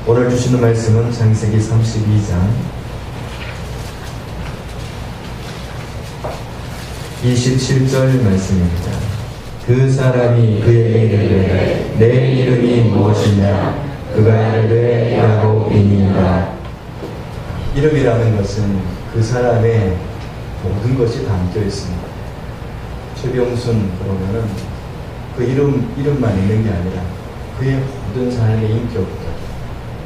오늘 주시는 말씀은 창세기 32장 27절 말씀입니다. 그 사람이 그에게 이르되 내 이름이 무엇이냐? 그가 이르되 야곱이니이다. 이름이라는 것은 그 사람의 모든 것이 담겨 있습니다. 최병순 그러면은 그 이름만 있는 게 아니라 그의 모든 삶의 인격도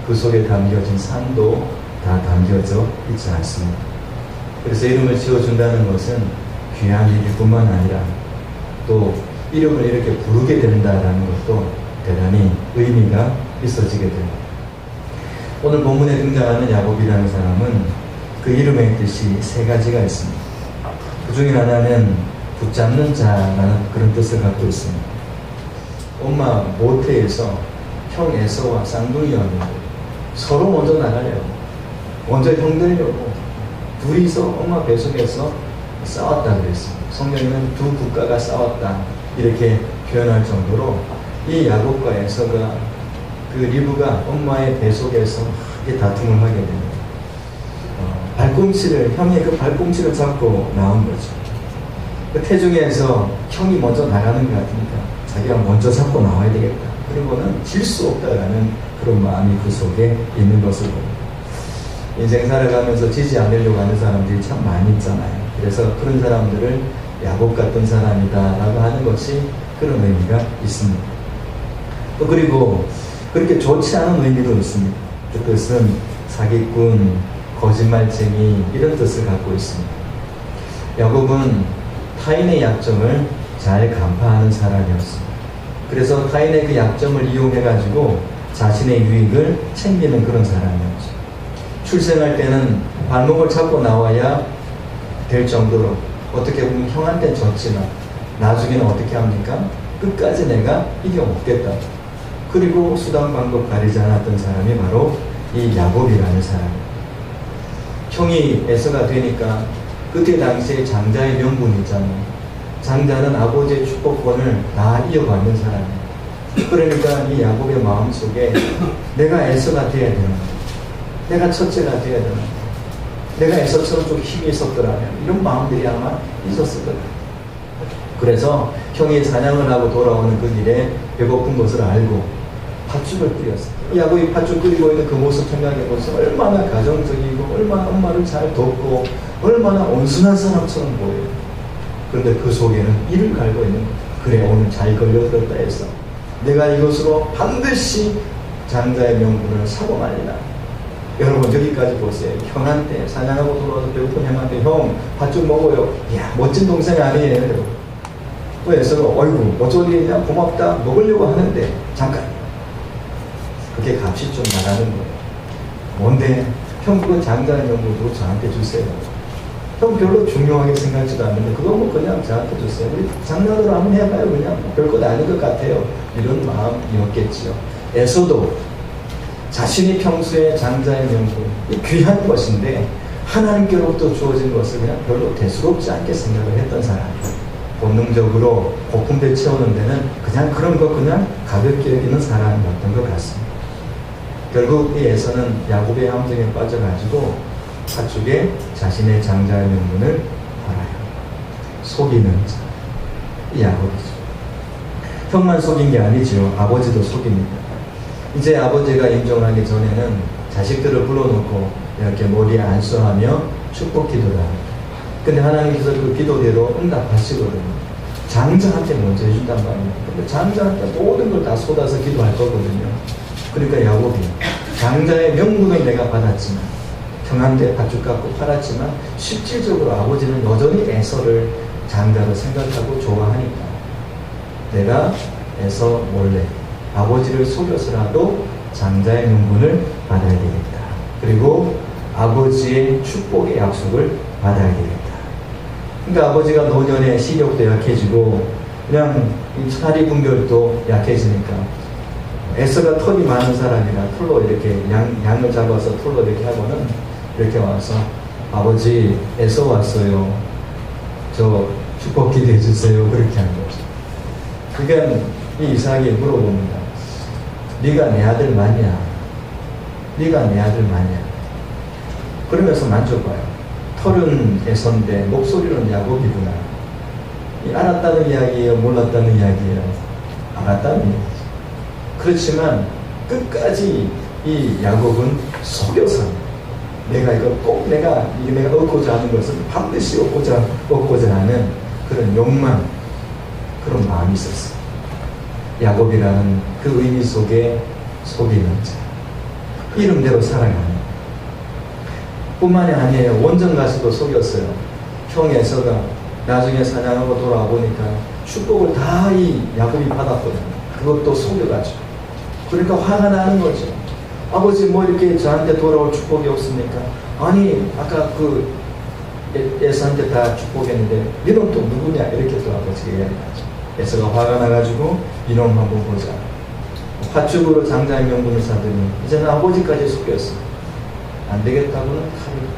그 속에 담겨진 삶도 다 담겨져 있지 않습니다. 그래서 이름을 지어준다는 것은 귀한 일뿐만 아니라 또 이름을 이렇게 부르게 된다는 것도 대단히 의미가 있어지게 됩니다. 오늘 본문에 등장하는 야곱이라는 사람은 그 이름의 뜻이 세 가지가 있습니다. 그 중에 하나는 붙잡는 자라는 그런 뜻을 갖고 있습니다. 엄마 모태에서 형 에서와 쌍둥이였는데 서로 먼저 나가려고, 먼저 형 되려고 둘이서 엄마 뱃속에서 싸웠다 그랬습니다. 성경에는 두 국가가 싸웠다 이렇게 표현할 정도로 이 야곱과 에서가 그 리브가 엄마의 뱃속에서 크게 다툼을 하게 됩니다. 형의 그 발꿈치를 잡고 나온 거죠. 그 태중에서 형이 먼저 나가는 것 같으니까 자기가 먼저 잡고 나와야 되겠다. 그리고는 질 수 없다라는 그런 마음이 그 속에 있는 것을 봅니다. 인생 살아가면서 지지 않으려고 하는 사람들이 참 많이 있잖아요. 그래서 그런 사람들을 야곱 같은 사람이다라고 하는 것이 그런 의미가 있습니다. 또 그리고 그렇게 좋지 않은 의미도 있습니다. 그것은 사기꾼, 거짓말쟁이 이런 뜻을 갖고 있습니다. 야곱은 타인의 약점을 잘 간파하는 사람이었습니다. 그래서 타인의 그 약점을 이용해가지고 자신의 유익을 챙기는 그런 사람이었죠. 출생할 때는 발목을 잡고 나와야 될 정도로 어떻게 보면 형한테 졌지만 나중에는 어떻게 합니까? 끝까지 내가 이겨먹겠다. 그리고 수단 방법 가리지 않았던 사람이 바로 이 야곱이라는 사람입니다. 형이 에서가 되니까 그때 당시에 장자의 명분이 있잖아요. 장자는 아버지의 축복권을 다 이어받는 사람이에요. 그러니까 이 야곱의 마음속에 내가 에서가 돼야 되는 거예요. 내가 첫째가 돼야 되는 거예요. 내가 에서처럼 좀 힘이 있었더라면 이런 마음들이 아마 있었을 거예요. 그래서 형이 사냥을 하고 돌아오는 그 길에 배고픈 것을 알고 팥죽을 끓였어요. 야곱이 팥죽 끓이고 있는 그 모습 생각해보세요. 얼마나 가정적이고 얼마나 엄마를 잘 돕고 얼마나 온순한 사람처럼 보여요. 그런데 그 속에는 이를 갈고 있는 거예요. 그래, 오늘 잘 걸려들었다 해서 내가 이것으로 반드시 장자의 명분을 사고 말리라. 여러분 여기까지 보세요. 형한테 사냥하고 돌아와서 배고픈 형한테 형 팥죽 먹어요. 이야 멋진 동생 아니에요. 또 에서가 어이구 어쩔 일이냐 고맙다 먹으려고 하는데 잠깐 그게 값이 좀 나가는 거예요. 뭔데? 형 그거 장자의 명분으로 저한테 주세요. 형 별로 중요하게 생각지도 않는데 그거 뭐 그냥 저한테 주세요. 우리 장난으로 한번 해봐요. 그냥 별것 아닌 것 같아요. 이런 마음이었겠지요. 에서도 자신이 평소에 장자의 명분, 귀한 것인데 하나님께로부터 주어진 것을 그냥 별로 대수롭지 않게 생각을 했던 사람이에요. 본능적으로 고픈배 채우는 데는 그냥 그런 거 그냥 가볍게 여기는 사람이었던 것 같습니다. 결국 이 에서는 야곱의 함정에 빠져가지고 팥죽에 자신의 장자의 명분을 팔아요. 속이는 자, 이 야곱이죠. 형만 속인 게 아니죠. 아버지도 속입니다. 이제 아버지가 임종하기 전에는 자식들을 불러놓고 이렇게 머리에 안수하며 축복 기도를 합니다. 근데 하나님께서 그 기도대로 응답하시거든요. 장자한테 먼저 해준단 말이에요. 근데 장자한테 모든 걸 다 쏟아서 기도할 거거든요. 그러니까 야곱이 장자의 명분을 내가 받았지만 형한테 팥죽 갖고 팔았지만 실질적으로 아버지는 여전히 에서를 장자로 생각하고 좋아하니까 내가 에서 몰래 아버지를 속여서라도 장자의 명분을 받아야 되겠다. 그리고 아버지의 축복의 약속을 받아야 되겠다. 그러니까 아버지가 노년에 시력도 약해지고 그냥 이 사리 분별도 약해지니까 에서가 털이 많은 사람이라 털로 이렇게 양을 잡아서 털로 이렇게 하고는 이렇게 와서 아버지 에서 왔어요. 저 축복 기도해 주세요. 그렇게 한 거죠. 그러니까 이 이삭이 물어봅니다. 네가 내 아들 맞냐? 네가 내 아들 마냐. 그러면서 만져봐요. 털은 에서인데 목소리는 야곱이구나. 알았다는 이야기예요? 몰랐다는 이야기예요? 알았다는 이야기죠. 그렇지만 끝까지 이 야곱은 속여서 내가 이거 꼭 내가 얻고자 하는 것은 반드시 얻고자 하는 그런 욕망, 그런 마음이 있었어요. 야곱이라는 그 의미 속에 속이는 자, 이름대로 살아가는 뿐만이 아니에요. 원정 가서도 속였어요. 형 에서가 나중에 사냥하고 돌아오니까 축복을 다 이 야곱이 받았거든요. 그것도 속여가지고. 그러니까 화가 나는 거죠. 아버지 뭐 이렇게 저한테 돌아올 축복이 없습니까? 아니 아까 그 에서한테 다 축복했는데 니는 또 누구냐? 이렇게 또 아버지가 이야기하죠. 에서가 화가 나가지고 이놈 한번 보자. 화축으로 장자의 명분을 사더니 이제는 아버지까지 속였어. 안 되겠다고는 칼을.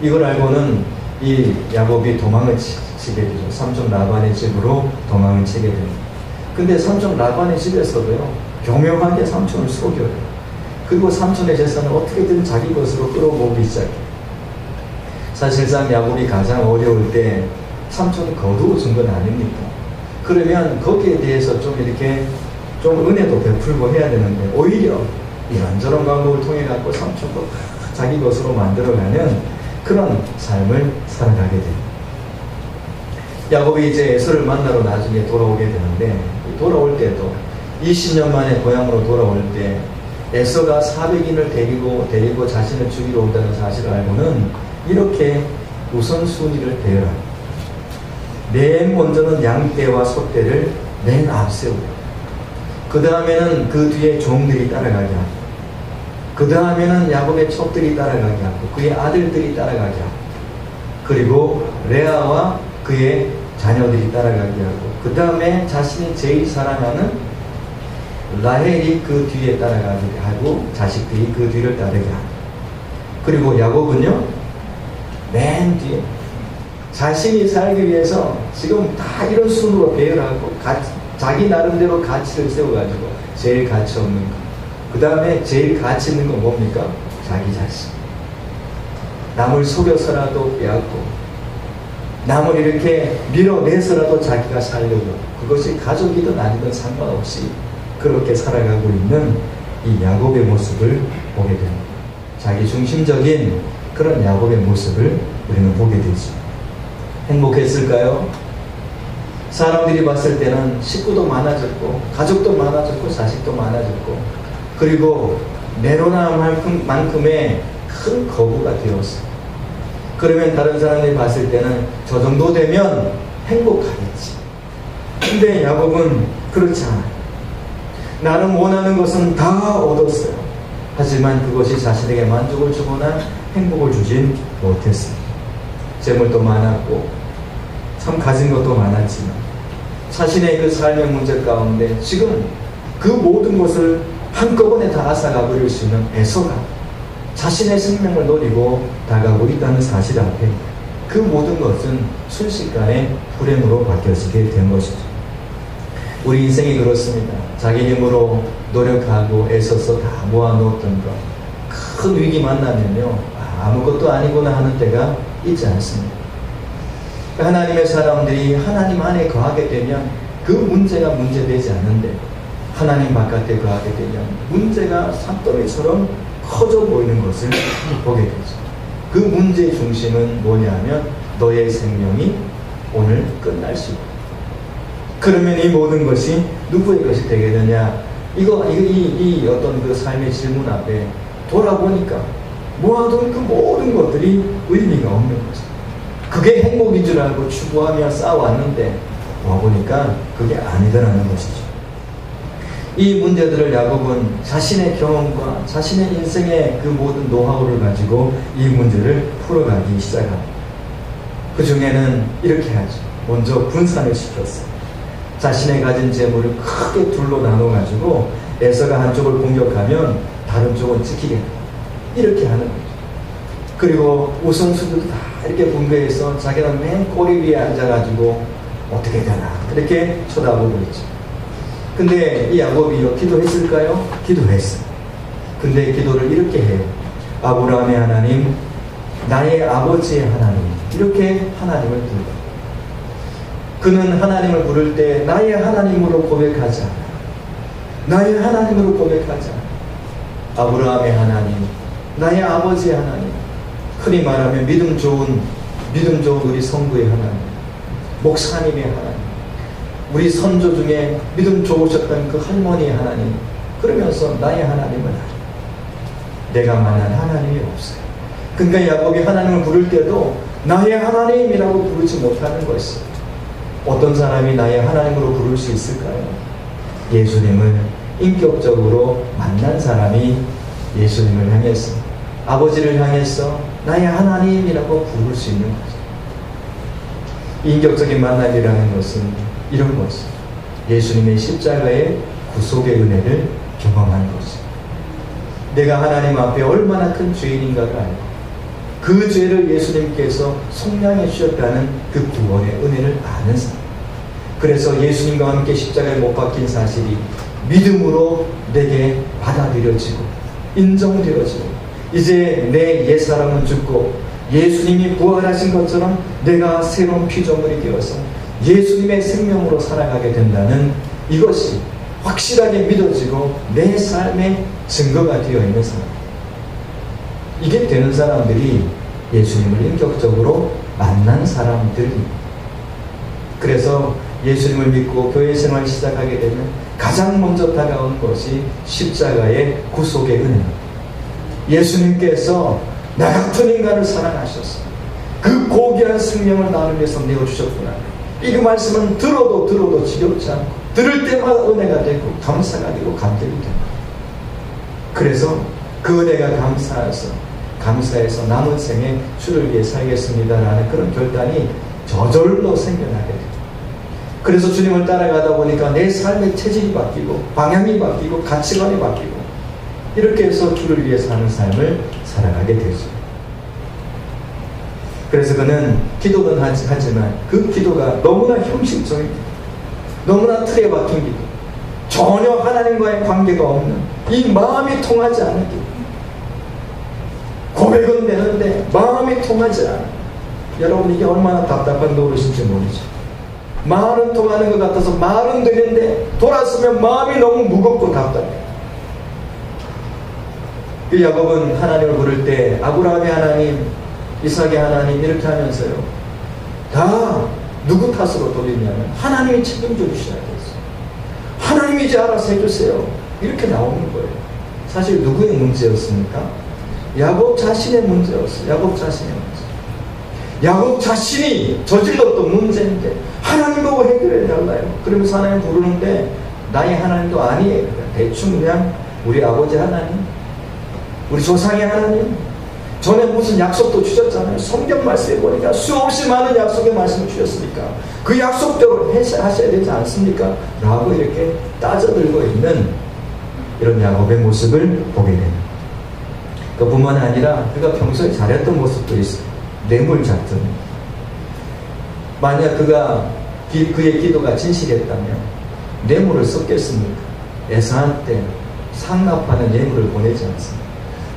이걸 알고는 이 야곱이 도망을 치게 되죠. 삼촌 라반의 집으로 도망을 치게 됩니다. 근데 삼촌 라반의 집에서도요, 교묘하게 삼촌을 속여요. 그리고 삼촌의 재산을 어떻게든 자기 것으로 끌어모으기 시작해요. 사실상 야곱이 가장 어려울 때 삼촌이 거두어준 건 아닙니까? 그러면 거기에 대해서 좀 이렇게 좀 은혜도 베풀고 해야 되는데 오히려 이런저런 방법을 통해 갖고 삼촌도 자기 것으로 만들어가는 그런 삶을 살아가게 됩니다. 야곱이 이제 에서를 만나러 나중에 돌아오게 되는데 돌아올 때도 20년 만에 고향으로 돌아올 때 에서가 400인을 데리고 자신을 죽이러 온다는 사실을 알고는 이렇게 우선순위를 배열합니다. 맨 먼저는 양떼와 소떼를 맨 앞세우고 그 다음에는 그 뒤에 종들이 따라가게 하고 그 다음에는 야곱의 첩들이 따라가게 하고 그의 아들들이 따라가게 하고 그리고 레아와 그의 자녀들이 따라가게 하고 그 다음에 자신이 제일 사랑하는 라헬이 그 뒤에 따라가게 하고 자식들이 그 뒤를 따르게 하고 그리고 야곱은요 맨 뒤에 자신이 살기 위해서 지금 다 이런 순으로 배열하고 자기 나름대로 가치를 세워가지고 제일 가치 없는 거 그 다음에 제일 가치 있는 건 뭡니까? 자기 자신. 남을 속여서라도 빼앗고 남을 이렇게 밀어내서라도 자기가 살려고 그것이 가족이든 아니든 상관없이 그렇게 살아가고 있는 이 야곱의 모습을 보게 됩니다. 자기 중심적인 그런 야곱의 모습을 우리는 보게 되죠. 행복했을까요? 사람들이 봤을 때는 식구도 많아졌고 가족도 많아졌고 자식도 많아졌고 그리고 내로남만큼의 큰 거부가 되었어요. 그러면 다른 사람들이 봤을 때는 저 정도 되면 행복하겠지. 근데 야곱은 그렇지 않아요. 나는 원하는 것은 다 얻었어요. 하지만 그것이 자신에게 만족을 주거나 행복을 주진 못했습니다. 재물도 많았고 참 가진 것도 많았지만 자신의 그 삶의 문제 가운데 지금 그 모든 것을 한꺼번에 다 앗아가 버릴 수 있는 에서가 자신의 생명을 노리고 다가오고 있다는 사실 앞에 그 모든 것은 순식간에 불행으로 바뀌어지게 된 것이죠. 우리 인생이 그렇습니다. 자기 힘으로 노력하고 애써서 다 모아놓았던 것 큰 위기 만나면요 아무것도 아니구나 하는 때가 있지 않습니다. 하나님의 사람들이 하나님 안에 거하게 되면 그 문제가 문제되지 않는데 하나님 바깥에 거하게 되면 문제가 산더미처럼 커져 보이는 것을 보게 되죠. 그 문제의 중심은 뭐냐면 너의 생명이 오늘 끝날 수 있다. 그러면 이 모든 것이 누구의 것이 되게 되냐? 이 어떤 그 삶의 질문 앞에 돌아보니까 모아둔 그 모든 것들이 의미가 없는 거죠. 그게 행복인 줄 알고 추구하며 쌓아왔는데 와보니까 그게 아니더라는 것이죠. 이 문제들을 야곱은 자신의 경험과 자신의 인생의 그 모든 노하우를 가지고 이 문제를 풀어가기 시작합니다. 그 중에는 이렇게 하죠. 먼저 분산을 시켰어요. 자신의 가진 재물을 크게 둘로 나눠가지고 에서가 한쪽을 공격하면 다른 쪽은 지키겠다. 이렇게 하는 거죠. 그리고 우선순위도 다 이렇게 분배해서 자기는 맨 꼬리 위에 앉아가지고 어떻게 되나 이렇게 쳐다보고 있죠. 근데 이 야곱이요 기도했을까요? 기도했어요. 근데 기도를 이렇게 해요. 아브라함의 하나님, 나의 아버지의 하나님, 이렇게 하나님을 부르고, 그는 하나님을 부를 때 나의 하나님으로 고백하지 않아요. 나의 하나님으로 고백하지 않아요. 아브라함의 하나님, 나의 아버지의 하나님, 흔히 말하면 믿음 좋은 우리 성부의 하나님, 목사님의 하나님, 우리 선조 중에 믿음 좋으셨던 그 할머니의 하나님, 그러면서 나의 하나님은 아니에요. 내가 만난 하나님이 없어요. 그러니까 야곱이 하나님을 부를 때도 나의 하나님이라고 부르지 못하는 것이에요. 어떤 사람이 나의 하나님으로 부를 수 있을까요? 예수님을 인격적으로 만난 사람이 예수님을 향해서, 아버지를 향해서 나의 하나님이라고 부를 수 있는 거죠. 인격적인 만남이라는 것은 이런 것이죠. 예수님의 십자가의 구속의 은혜를 경험한 것이죠. 내가 하나님 앞에 얼마나 큰 죄인인가를 알고, 그 죄를 예수님께서 속량해 주셨다는 그 구원의 은혜를 아는 사람. 그래서 예수님과 함께 십자가에 못 박힌 사실이 믿음으로 내게 받아들여지고 인정되어지고, 이제 내 옛사람은 죽고 예수님이 부활하신 것처럼 내가 새로운 피조물이 되어서 예수님의 생명으로 살아가게 된다는 이것이 확실하게 믿어지고 내 삶의 증거가 되어 있는 사람. 이게 되는 사람들이 예수님을 인격적으로 만난 사람들입니다. 그래서 예수님을 믿고 교회 생활을 시작하게 되면 가장 먼저 다가오는 것이 십자가의 구속의 은혜입니다. 예수님께서 나 같은 인간을 사랑하셔서 그 고귀한 생명을 나를 위해서 내어주셨구나. 이 그 말씀은 들어도 지겹지 않고 들을 때마다 은혜가 되고 감사가 되고 감격이 됩니다. 그래서 그 은혜가 감사해서 남은 생에 주를 위해 살겠습니다라는 그런 결단이 저절로 생겨나게 됩니다. 그래서 주님을 따라가다 보니까 내 삶의 체질이 바뀌고 방향이 바뀌고 가치관이 바뀌고 이렇게 해서 주를 위해 사는 삶을 살아가게 되죠. 그래서 그는 기도는 하지만 그 기도가 너무나 형식적인 기도, 너무나 틀에 박힌 기도, 전혀 하나님과의 관계가 없는, 이 마음이 통하지 않는 기도, 고백은 되는데 마음이 통하지 않아요. 여러분, 이게 얼마나 답답한 노릇인지 모르죠. 말은 통하는 것 같아서 말은 되는데 돌아서면 마음이 너무 무겁고 답답해요. 그 야곱은 하나님을 부를 때 아브라함의 하나님, 이삭의 하나님 이렇게 하면서요, 다 누구 탓으로 돌리냐면 하나님이 책임져 주셔야 되겠어요. 하나님이 이제 알아서 해주세요. 이렇게 나오는 거예요. 사실 누구의 문제였습니까? 야곱 자신의 문제였어요. 야곱 자신의 문제. 야곱 자신이 저질렀던 문제인데 하나님 보고 해결해 달라요. 그러면서 하나님 부르는데 나의 하나님도 아니에요. 대충 그냥 우리 아버지 하나님, 우리 조상의 하나님, 전에 무슨 약속도 주셨잖아요. 성경 말씀에 보니까 수없이 많은 약속의 말씀을 주셨으니까 그 약속대로 하셔야 되지 않습니까? 라고 이렇게 따져들고 있는 이런 야곱의 모습을 보게 됩니다. 그뿐만 아니라 그가 평소에 잘했던 모습도 있어요. 뇌물 작전. 만약 그의 기도가 진실했다면 뇌물을 썼겠습니까? 에사한테 상납하는 뇌물을 보내지 않습니다.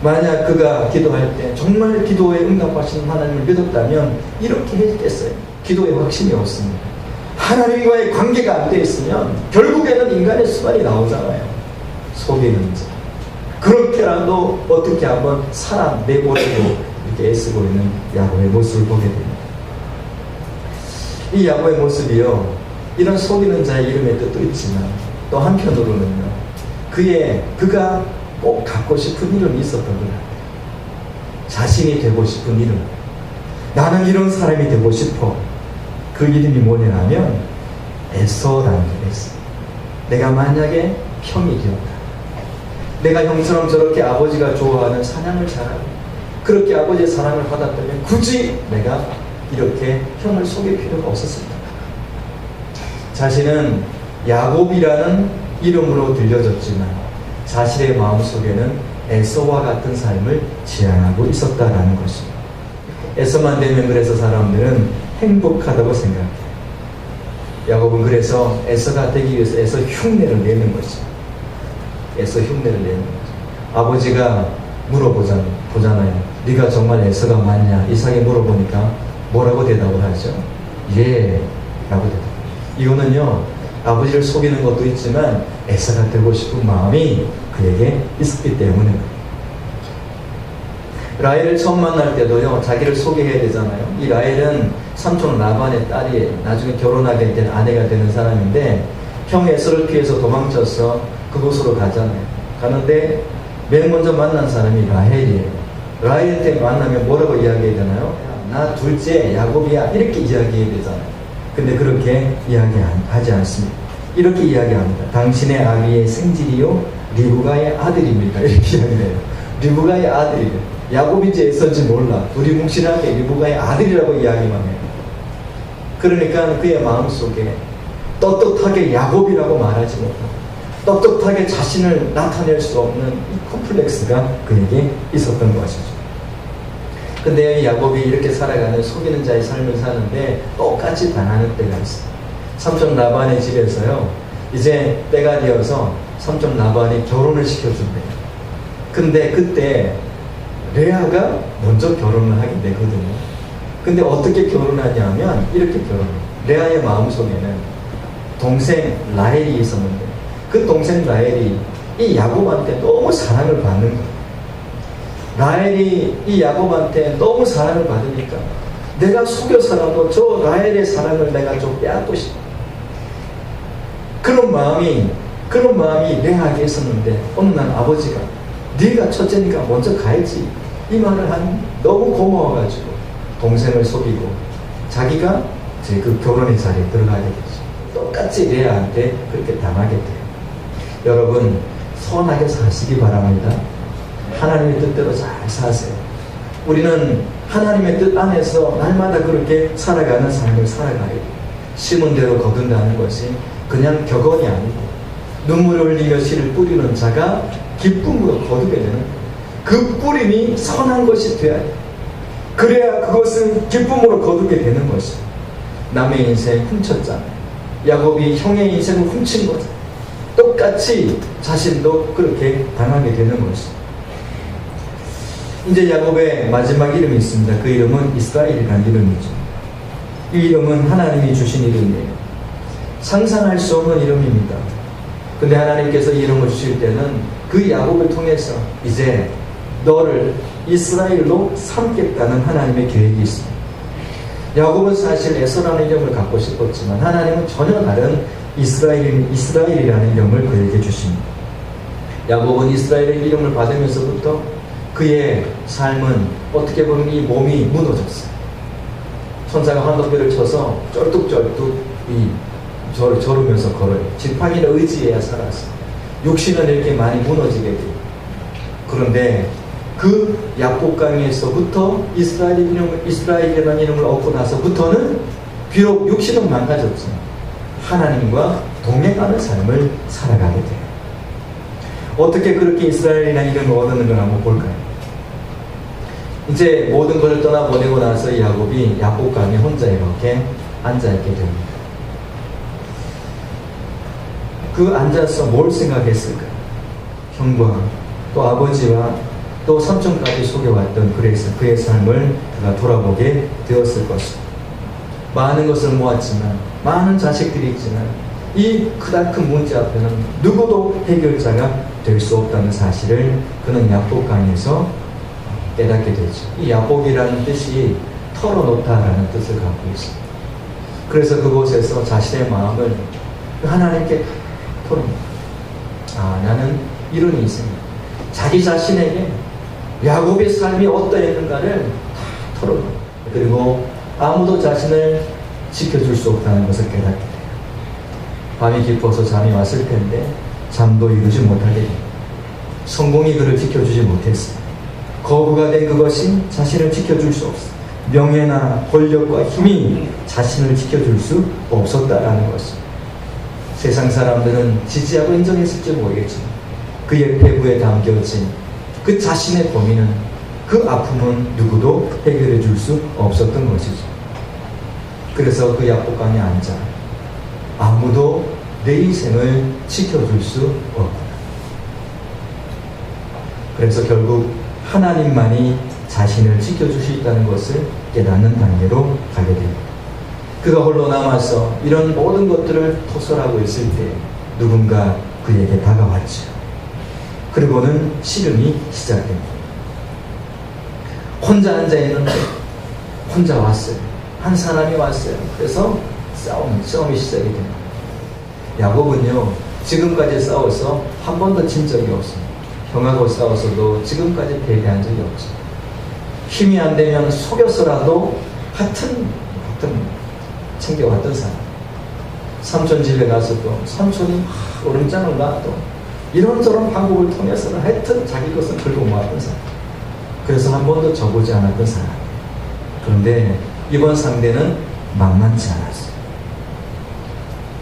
만약 그가 기도할 때 정말 기도에 응답하시는 하나님을 믿었다면 이렇게 했겠어요. 기도에 확신이 없습니다. 하나님과의 관계가 안 돼 있으면 결국에는 인간의 수반이 나오잖아요. 속이는 자. 그렇게라도 어떻게 한번 살아내보려고 이렇게 애쓰고 있는 야곱의 모습을 보게 됩니다. 이 야곱의 모습이요, 이런 속이는 자의 이름의 뜻도 있지만 또 한편으로는요, 그가 꼭 갖고 싶은 이름이 있었던 것 같아요. 자신이 되고 싶은 이름. 나는 이런 사람이 되고 싶어. 그 이름이 뭐냐면 에서라는 거였어요. 내가 만약에 형이 되었다. 내가 형처럼 저렇게 아버지가 좋아하는 사냥을 잘하고 그렇게 아버지의 사랑을 받았다면 굳이 내가 이렇게 형을 속일 필요가 없었을 거다. 자신은 야곱이라는 이름으로 들려졌지만 자신의 마음속에는 에서와 같은 삶을 지향하고 있었다라는 것입니다. 에서만 되면 그래서 사람들은 행복하다고 생각해요. 야곱은 그래서 에서가 되기 위해서 에서 흉내를 내는 것입니다. 에서 흉내를 내는 거죠. 아버지가 물어보잖아요. 네가 정말 에서가 맞냐? 이삭이 물어보니까 뭐라고 대답을 하죠? 예 라고 대답. 이거는요, 아버지를 속이는 것도 있지만 에서가 되고 싶은 마음이 그에게 있었기 때문에. 라헬을 처음 만날 때도요, 자기를 소개해야 되잖아요. 이 라헬은 삼촌 라반의 딸이에요. 나중에 결혼하게 된 아내가 되는 사람인데, 형 에서를 피해서 도망쳐서 그곳으로 가잖아요. 가는데 맨 먼저 만난 사람이 라헬이에요. 라헬한테 만나면 뭐라고 이야기해야 되나요? 나 둘째 야곱이야, 이렇게 이야기해야 되잖아요. 근데 그렇게 이야기하지 않습니다. 이렇게 이야기합니다. 당신의 아비의 생질이요 리브가의 아들입니다, 이렇게 이야기해요. 리브가의 아들이래요. 야곱인지 에서인지 몰라. 둘이 뭉실하게 리브가의 아들이라고 이야기만 해요. 그러니까 그의 마음속에 떳떳하게 야곱이라고 말하지 못하고 떳떳하게 자신을 나타낼 수 없는 이 콤플렉스가 그에게 있었던 것이죠. 근데 야곱이 이렇게 살아가는 속이는 자의 삶을 사는데 똑같이 당하는 때가 있어요. 삼촌 라반의 집에서요, 이제 때가 되어서 삼촌 라반이 결혼을 시켜준대요. 근데 그때 레아가 먼저 결혼을 하게 되거든요. 근데 어떻게 결혼하냐면 이렇게 결혼해요. 레아의 마음속에는 동생 라헬이 있었는데 그 동생 라헬이 이 야곱한테 너무 사랑을 받는 거예요. 라헬이 이 야곱한테 너무 사랑을 받으니까 내가 속여서라도 저 라헬의 사랑을 내가 좀 빼앗고 싶어. 그런 마음이 레아에게 있었는데 어느 날 아버지가 네가 첫째니까 먼저 가야지, 이 말을 한 너무 고마워가지고 동생을 속이고 자기가 이제 그 결혼의 자리에 들어가게 되죠. 똑같이 레아한테 그렇게 당하게 돼요. 여러분, 선하게 사시기 바랍니다. 하나님의 뜻대로 잘 사세요. 우리는 하나님의 뜻 안에서 날마다 그렇게 살아가는 삶을 살아가야 돼요. 심은 대로 거둔다는 것이 그냥 격언이 아니고 눈물을 흘리며 씨를 뿌리는 자가 기쁨으로 거두게 되는 거예요. 그 뿌림이 선한 것이 되어야 돼요. 그래야 그것은 기쁨으로 거두게 되는 것이에요. 남의 인생 훔쳤잖아요. 야곱이 형의 인생을 훔친 거죠. 똑같이 자신도 그렇게 당하게 되는 것이죠. 이제 야곱의 마지막 이름이 있습니다. 그 이름은 이스라엘이라는 이름이죠. 이 이름은 하나님이 주신 이름이에요. 상상할 수 없는 이름입니다. 근데 하나님께서 이름을 주실 때는 그 야곱을 통해서 이제 너를 이스라엘로 삼겠다는 하나님의 계획이 있습니다. 야곱은 사실 에서라는 이름을 갖고 싶었지만 하나님은 전혀 다른 이스라엘이라는 이름을 그에게 주십니다. 야곱은 이스라엘의 이름을 받으면서부터 그의 삶은 어떻게 보면 이 몸이 무너졌어요. 천사가 환도뼈를 쳐서 쩔뚝쩔뚝 저르면서 걸어요. 지팡이를 의지해야 살았어요. 육신은 이렇게 많이 무너지게 돼요. 그런데 그 야복강에서부터 이스라엘이라는 이름을 얻고 나서부터는 비록 육신은 망가졌지만 하나님과 동행하는 삶을 살아가게 돼요. 어떻게 그렇게 이스라엘이라는 이름을 얻었는가 한번 볼까요? 이제 모든 것을 떠나보내고 나서 야곱이 야복강에 혼자 이렇게 앉아있게 됩니다. 그 앉아서 뭘 생각했을까요? 형과 또 아버지와 또 삼촌까지 속여왔던 그의 삶을 그가 돌아보게 되었을 것입니다. 많은 것을 모았지만, 많은 자식들이 있지만 이 크다큰 문제 앞에는 누구도 해결자가 될 수 없다는 사실을 그는 야복강에서 깨닫게 되죠. 이 야복이라는 뜻이 털어놓다라는 뜻을 갖고 있습니다. 그래서 그곳에서 자신의 마음을 하나님께 털어놓다. 나는 이런 인생이야. 자기 자신에게 야곱의 삶이 어떠했는가를 다 털어놓고, 그리고 아무도 자신을 지켜줄 수 없다는 것을 깨닫게 돼요. 밤이 깊어서 잠이 왔을 텐데 잠도 이루지 못하게 됩니다. 성공이 그를 지켜주지 못했어요. 거부가 된 그것이 자신을 지켜줄 수 없어요. 명예나 권력과 힘이 자신을 지켜줄 수 없었다라는 것입니다. 세상 사람들은 지지하고 인정했을지 모르겠지만 그의 배부에 담겨진 그 자신의 고민은, 그 아픔은 누구도 해결해 줄 수 없었던 것이죠. 그래서 그 야복강에 앉아 아무도 내 인생을 지켜줄 수 없구나. 그래서 결국 하나님만이 자신을 지켜줄 수 있다는 것을 깨닫는 단계로 가게 됩니다. 그가 홀로 남아서 이런 모든 것들을 토설하고 있을 때 누군가 그에게 다가왔죠. 그리고는 씨름이 시작됩니다. 혼자 앉아있는데 혼자 왔어요. 한 사람이 왔어요. 그래서 싸움이 시작이 됩니다. 야곱은요, 지금까지 싸워서 한 번도 진 적이 없습니다. 형하고 싸워서도 지금까지 패배한 적이 없죠. 힘이 안 되면 속여서라도 하여튼 챙겨왔던 사람. 삼촌 집에 가서도 삼촌이 오름장을 놔도 이런저런 방법을 통해서는 하여튼 자기 것은 들고 모았던 사람. 그래서 한 번도 져보지 않았던 사람. 그런데 이번 상대는 만만치 않았어요.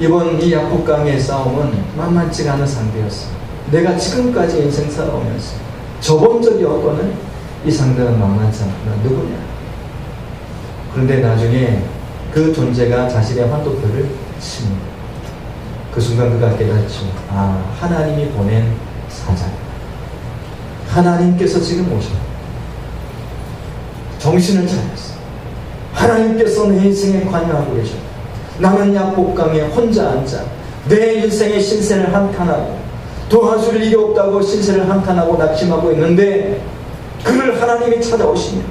이번 이 야복강의 싸움은 만만치가 않은 상대였어요. 내가 지금까지 인생 살아오면서 져본 적이 없거든. 이 상대는 만만치 않구나. 누구냐? 그런데 나중에 그 존재가 자신의 환도표를 칩니다. 그 순간 그가 깨닫죠. 아, 하나님이 보낸 사자다. 하나님께서 지금 오셨다. 정신을 차렸어. 하나님께서 내 인생에 관여하고 계셨다. 나는 야복강에 혼자 앉아 내 인생의 신세를 한탄하고 도와줄 일이 없다고 신세를 한탄하고 낙심하고 있는데 그를 하나님이 찾아오시며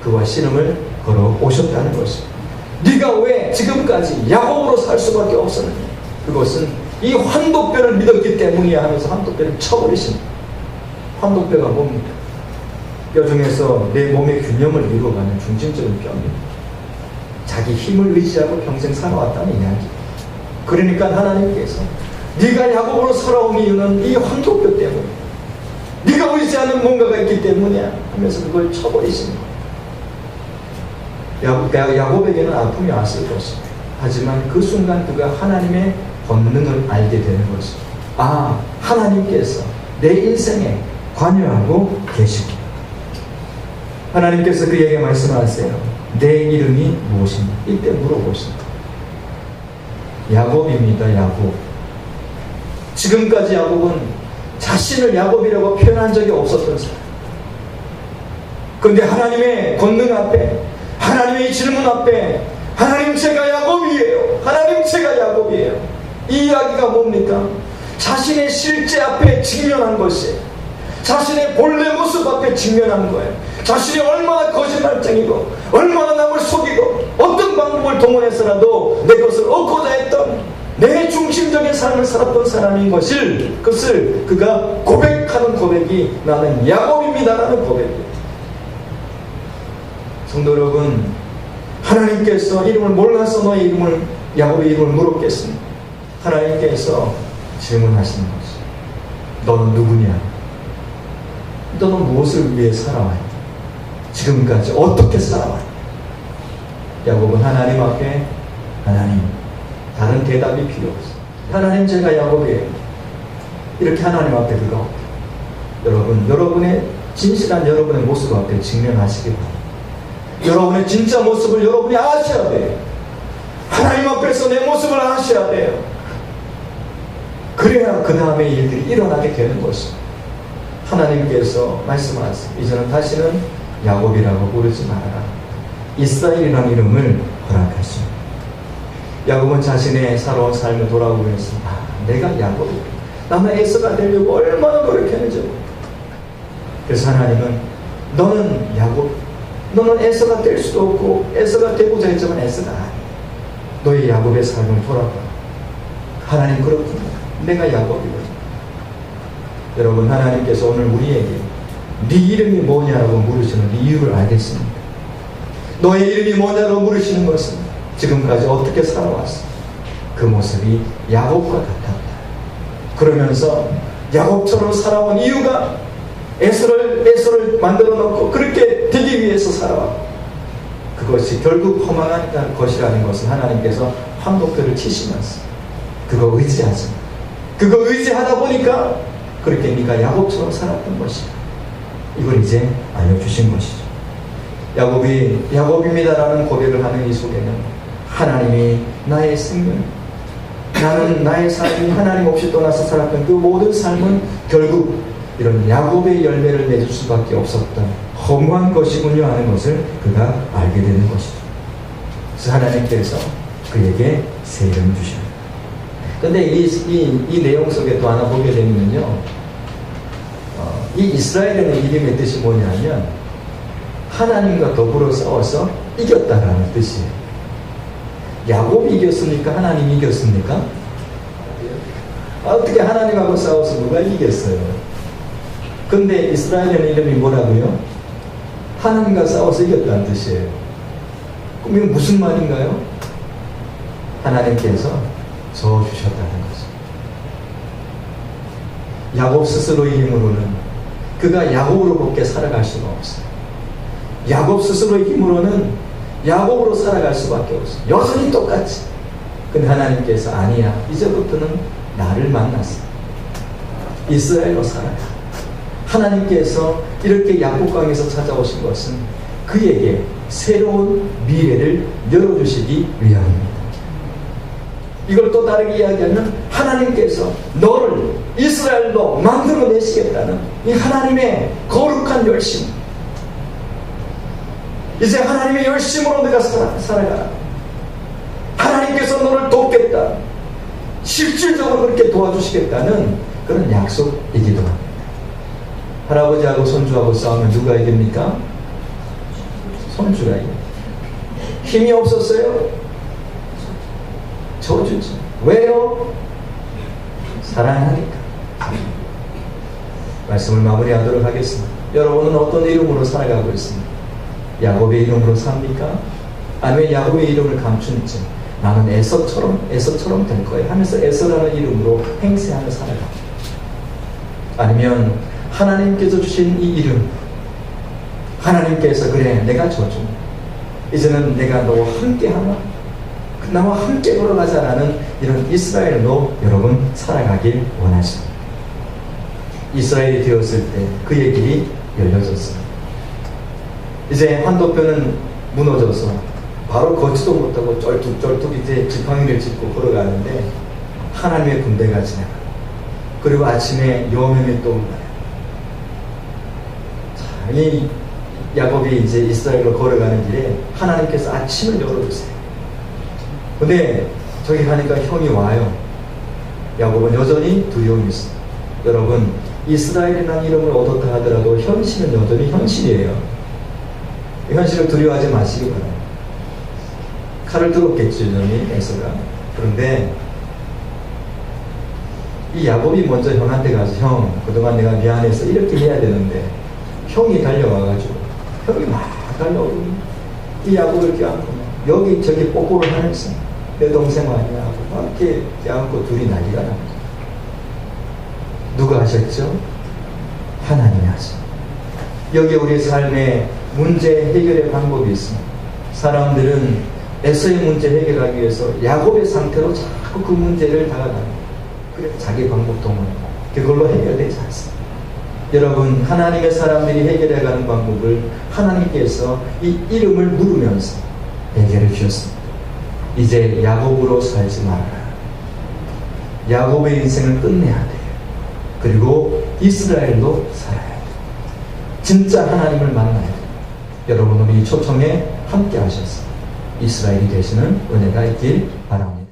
그와 씨름을 걸어 오셨다는 것입니다. 네가 왜 지금까지 야곱으로 살 수밖에 없었느냐? 그것은 이 환도뼈를 믿었기 때문이야 하면서 환도뼈를 쳐버리십니다. 환도뼈가 뭡니까? 뼈 중에서 내 몸의 균형을 이루어가는 중심적인 뼈입니다. 자기 힘을 의지하고 평생 살아왔다는 이야기. 그러니까 하나님께서 네가 야곱으로 살아온 이유는 이 환도뼈 때문에 네가 의지하는 뭔가가 있기 때문이야 하면서 그걸 쳐버리십니다. 야곱에게는 아픔이 왔을 것입니다. 하지만 그 순간 그가 하나님의 권능을 알게 되는 것입니다. 아, 하나님께서 내 인생에 관여하고 계시고 하나님께서 그에게 말씀하세요. 내 이름이 무엇입니까? 이때 물어보십니다. 야곱입니다. 야곱. 지금까지 야곱은 자신을 야곱이라고 표현한 적이 없었던 사람. 그런데 하나님의 권능 앞에, 하나님의 질문 앞에 하나님 제가 야곱이에요. 하나님 제가 야곱이에요. 이 이야기가 뭡니까? 자신의 실제 앞에 직면한 것이에요. 자신의 본래 모습 앞에 직면한 거예요. 자신이 얼마나 거짓말쟁이고 얼마나 남을 속이고 어떤 방법을 동원해서라도 내 것을 얻고자 했던 내 중심적인 삶을 살았던 사람인 그것을 그가 고백하는 고백이 나는 야곱입니다라는 고백이에요. 성도 여러분, 하나님께서 이름을 몰라서 너의 이름을 야곱의 이름을 물었겠습니다. 하나님께서 질문하시는 것이 너는 누구냐? 너는 무엇을 위해 살아왔냐? 지금까지 어떻게 살아왔냐? 야곱은 하나님 앞에 하나님, 다른 대답이 필요 없어. 하나님 제가 야곱이에요. 이렇게 하나님 앞에 그가 여러분, 여러분의 진실한 여러분의 모습 앞에 직면하시기 바랍니다. 여러분의 진짜 모습을 여러분이 아셔야 돼요. 하나님 앞에서 내 모습을 아셔야 돼요. 그래야 그 다음에 일들이 일어나게 되는 것입니다. 하나님께서 말씀하세요. 이제는 다시는 야곱이라고 부르지 말아라. 이스라엘이라는 이름을 허락하십니다. 야곱은 자신의 살아온 삶을 돌아보면서 내가 야곱이야. 나는 에서가 되려고 얼마나 노력했는지. 그래서 하나님은 너는 야곱, 너는 에서가 될 수도 없고 에서가 되고자 했지만 에서가 아니야. 너의 야곱의 삶을 돌아봐. 하나님 그렇구나. 내가 야곱이거든. 여러분, 하나님께서 오늘 우리에게 네 이름이 뭐냐라고 물으시는 이유를 알겠습니다. 너의 이름이 뭐냐라고 물으시는 것은 지금까지 어떻게 살아왔어? 그 모습이 야곱과 같았다. 그러면서 야곱처럼 살아온 이유가 에서를 만들어 놓고 그렇게 되기 위해서 살아왔고 그것이 결국 허망한 것이라는 것을 하나님께서 황도표를 치시면서 그거 의지하지. 그거 의지하다 보니까 그렇게 네가 야곱처럼 살았던 것이야. 이걸 이제 알려주신 것이죠. 야곱이 야곱입니다라는 고백을 하는 이 속에는 하나님이 나의 생명, 나는 나의 삶이 하나님 없이 떠나서 살았던 그 모든 삶은 결국 이런 야곱의 열매를 맺을 수밖에 없었던 허무한 것이군요 하는 것을 그가 알게 되는 것이죠. 그래서 하나님께서 그에게 새 이름을 주십니다. 근데 이 내용 속에 또 하나 보게 되면요, 이 이스라엘이라는 이름의 뜻이 뭐냐면 하나님과 더불어 싸워서 이겼다라는 뜻이에요. 야곱이 이겼습니까? 하나님이 이겼습니까? 어떻게 하나님하고 싸워서 누가 이겼어요? 근데 이스라엘이라는 이름이 뭐라고요? 하나님과 싸워서 이겼다는 뜻이에요. 그럼 이건 무슨 말인가요? 하나님께서 저주셨다는 거죠. 야곱 스스로의 힘으로는 그가 야곱으로밖에 살아갈 수가 없어요. 야곱 스스로의 힘으로는 야곱으로 살아갈 수밖에 없어요. 여전히 똑같이. 근데 하나님께서 아니야, 이제부터는 나를 만났어. 이스라엘로 살아가. 하나님께서 이렇게 야곱강에서 찾아오신 것은 그에게 새로운 미래를 열어주시기 위함입니다. 이걸 또 다르게 이야기하면 하나님께서 너를 이스라엘로 만들어내시겠다는 이 하나님의 거룩한 열심, 이제 하나님의 열심으로 내가 살아가라. 하나님께서 너를 돕겠다, 실질적으로 그렇게 도와주시겠다는 그런 약속이기도 합니다. 할아버지하고 손주하고 싸우면 누가 이깁니까? 손주가 이깁니다. 힘이 없었어요? 저주지. 왜요? 사랑하니까. 말씀을 마무리하도록 하겠습니다. 여러분은 어떤 이름으로 살아가고 있습니까? 야곱의 이름으로 삽니까? 아니면 야곱의 이름을 감춘 채 나는 에서처럼 될 거야 하면서 에서라는 이름으로 행세하며 살아갑니다. 아니면 하나님께서 주신 이 이름, 하나님께서 그래 내가 저주, 이제는 내가 너와 함께하나, 나와 함께 걸어가자라는 이런 이스라엘로 여러분 살아가길 원하십니다. 이스라엘이 되었을 때 그의 길이 열려졌습니다. 이제 한도표는 무너져서 바로 걷지도 못하고 쩔뚝쩔뚝 이제 지팡이를 짚고 걸어가는데 하나님의 군대가 지나가. 그리고 아침에 여호와님이 또 온다. 이 야곱이 이제 이스라엘로 걸어가는 길에 하나님께서 아침을 열어주세요. 근데 저기 가니까 형이 와요. 야곱은 여전히 두려움이 있습니다. 여러분, 이스라엘이라는 이름을 얻었다 하더라도 현실은 여전히 현실이에요. 이 현실을 두려워하지 마시기 바랍니다. 칼을 들었겠죠, 여전히 에서가. 그런데 이 야곱이 먼저 형한테 가서 형, 그동안 내가 미안해서 이렇게 해야 되는데, 형이 달려와가지고 형이 막 달려오고 이 야곱을 껴안고 여기 저기 뽀뽀를 하면서 내 동생 아니야 하고 막 이렇게 껴안고 둘이 난리가 납니다. 누가 하셨죠? 하나님이 하죠. 여기 우리 삶의 문제 해결의 방법이 있습니다. 사람들은 에서의 문제 해결하기 위해서 야곱의 상태로 자꾸 그 문제를 다가갑니다. 그래서 자기 방법 동안 그걸로 해결되지 않습니다. 여러분, 하나님의 사람들이 해결해가는 방법을 하나님께서 이 이름을 물으면서 해결해 주셨습니다. 이제 야곱으로 살지 말아라. 야곱의 인생을 끝내야 돼요. 그리고 이스라엘로 살아야 돼요. 진짜 하나님을 만나야 돼요. 여러분, 우리 초청에 함께 하셔서 이스라엘이 되시는 은혜가 있길 바랍니다.